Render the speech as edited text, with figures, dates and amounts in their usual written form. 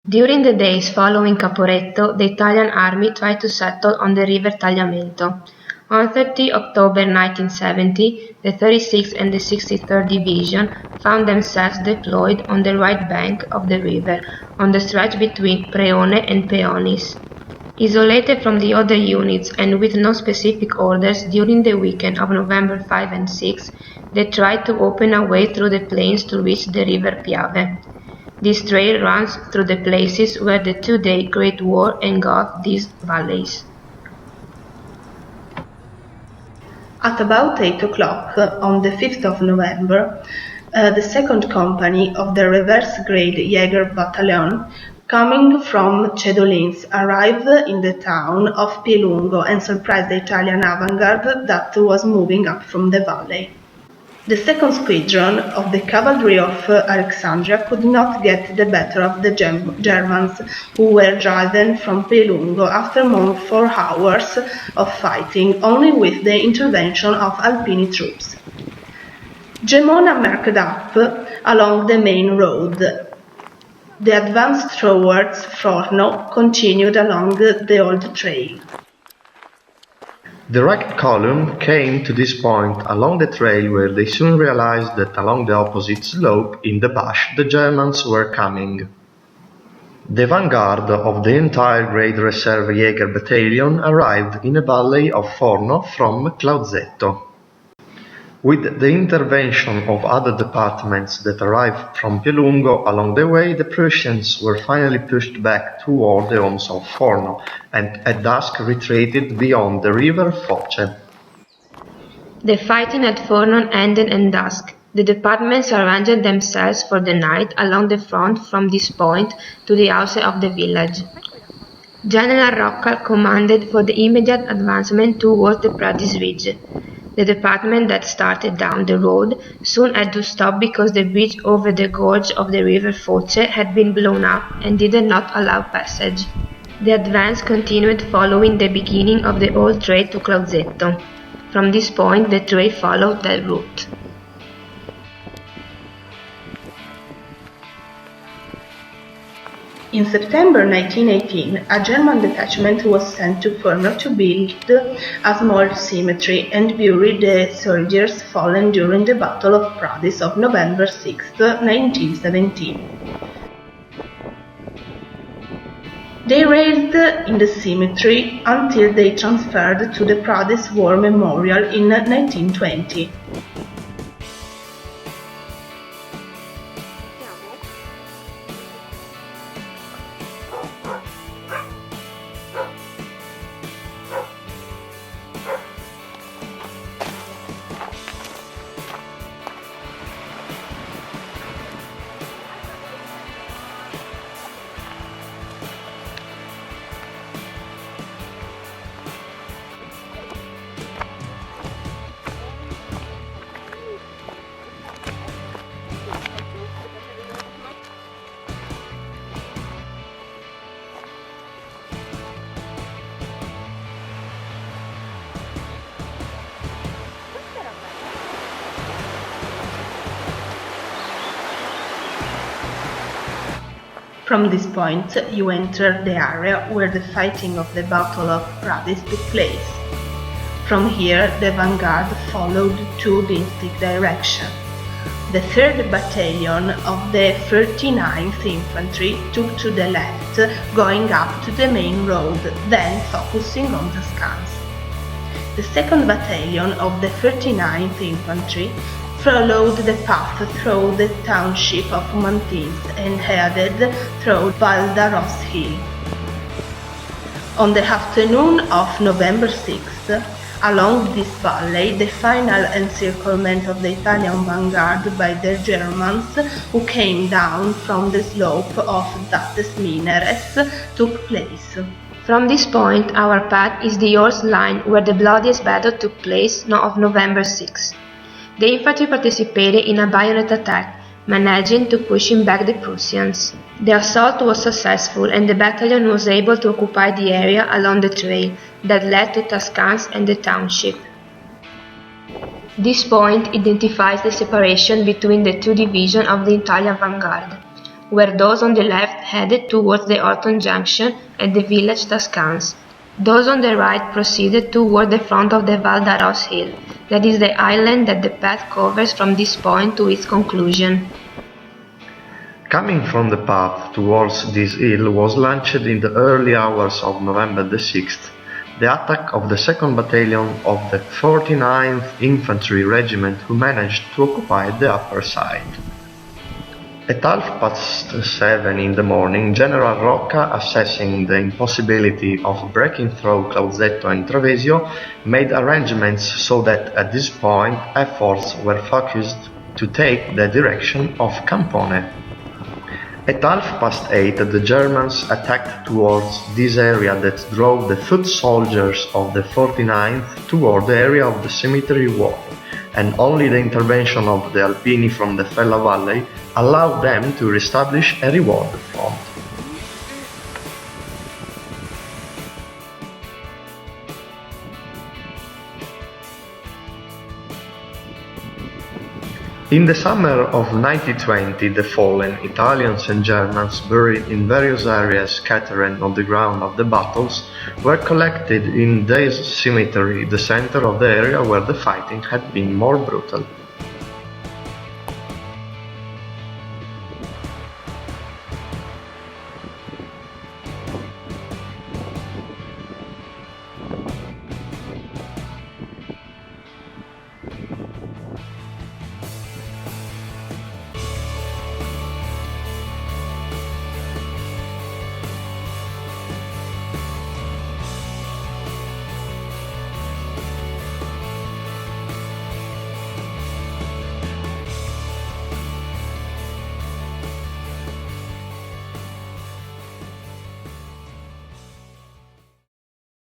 During the days following Caporetto, the Italian army tried to settle on the river Tagliamento. On 30 October 1970, the 36th and the 63rd Division found themselves deployed on the right bank of the river, on the stretch between Preone and Peonis. Isolated from the other units and with no specific orders, during the weekend of November 5 and 6, they tried to open a way through the plains to reach the river Piave. This trail runs through the places where the two-day Great War engulfed these valleys. At about 8 o'clock on the 5th of November, the second company of the reverse grade Jaeger Battalion, coming from Cedolins, arrived in the town of Pielungo and surprised the Italian avant-garde that was moving up from the valley. The second squadron of the cavalry of Alexandria could not get the better of the Germans, who were driven from Pielungo after more 4 hours of fighting, only with the intervention of Alpini troops. Gemona marked up along the main road. The advance towards Forno continued along the old trail. The right column came to this point along the trail where they soon realized that along the opposite slope in the bush the Germans were coming. The vanguard of the entire Great Reserve Jaeger Battalion arrived in a valley of Forno from Clauzetto. With the intervention of other departments that arrived from Pielungo along the way, the Prussians were finally pushed back toward the homes of Forno and at dusk retreated beyond the river Foce. The fighting at Forno ended at dusk. The departments arranged themselves for the night along the front from this point to the house of the village. General Rocca commanded for the immediate advancement towards the Pradis Ridge. The department that started down the road soon had to stop because the bridge over the gorge of the river Foce had been blown up and did not allow passage. The advance continued following the beginning of the old trail to Clauzetto. From this point the trail followed that route. In September 1918, a German detachment was sent to Forno to build a small cemetery and bury the soldiers fallen during the Battle of Pradis of November 6, 1917. They raised in the cemetery until they transferred to the Pradis War Memorial in 1920. From this point, you enter the area where the fighting of the Battle of Pradis took place. From here, the vanguard followed 2 distinct directions. The 3rd Battalion of the 39th Infantry took to the left, going up to the main road, then focusing on Toscans. The 2nd Battalion of the 39th Infantry followed the path through the township of Mantins and headed through Valdaros Hill. On the afternoon of November 6th, along this valley, the final encirclement of the Italian vanguard by the Germans, who came down from the slope of Dattes Mineres, took place. From this point, our path is the Horse Line, where the bloodiest battle took place of November 6. The infantry participated in a bayonet attack, managing to pushing back the Prussians. The assault was successful and the battalion was able to occupy the area along the trail that led to Toscans and the township. This point identifies the separation between the 2 divisions of the Italian vanguard. where those on the left headed towards the Orton Junction and the village Tascans. Those on the right proceeded toward the front of the Val d'Aros hill, that is the island that the path covers from this point to its conclusion. Coming from the path towards this hill was launched in the early hours of November the 6th, the attack of the 2nd Battalion of the 49th Infantry Regiment, who managed to occupy the upper side. At 7:30 in the morning, General Rocca, assessing the impossibility of breaking through Clausetto and Travesio, made arrangements so that at this point efforts were focused to take the direction of Campone. At 8:30 the Germans attacked towards this area that drove the foot soldiers of the 49th toward the area of the cemetery wall, and only the intervention of the Alpini from the Fella Valley allowed them to reestablish a reward front. In the summer of 1920, the fallen Italians and Germans, buried in various areas scattered on the ground of the battles, were collected in this cemetery, the center of the area where the fighting had been more brutal.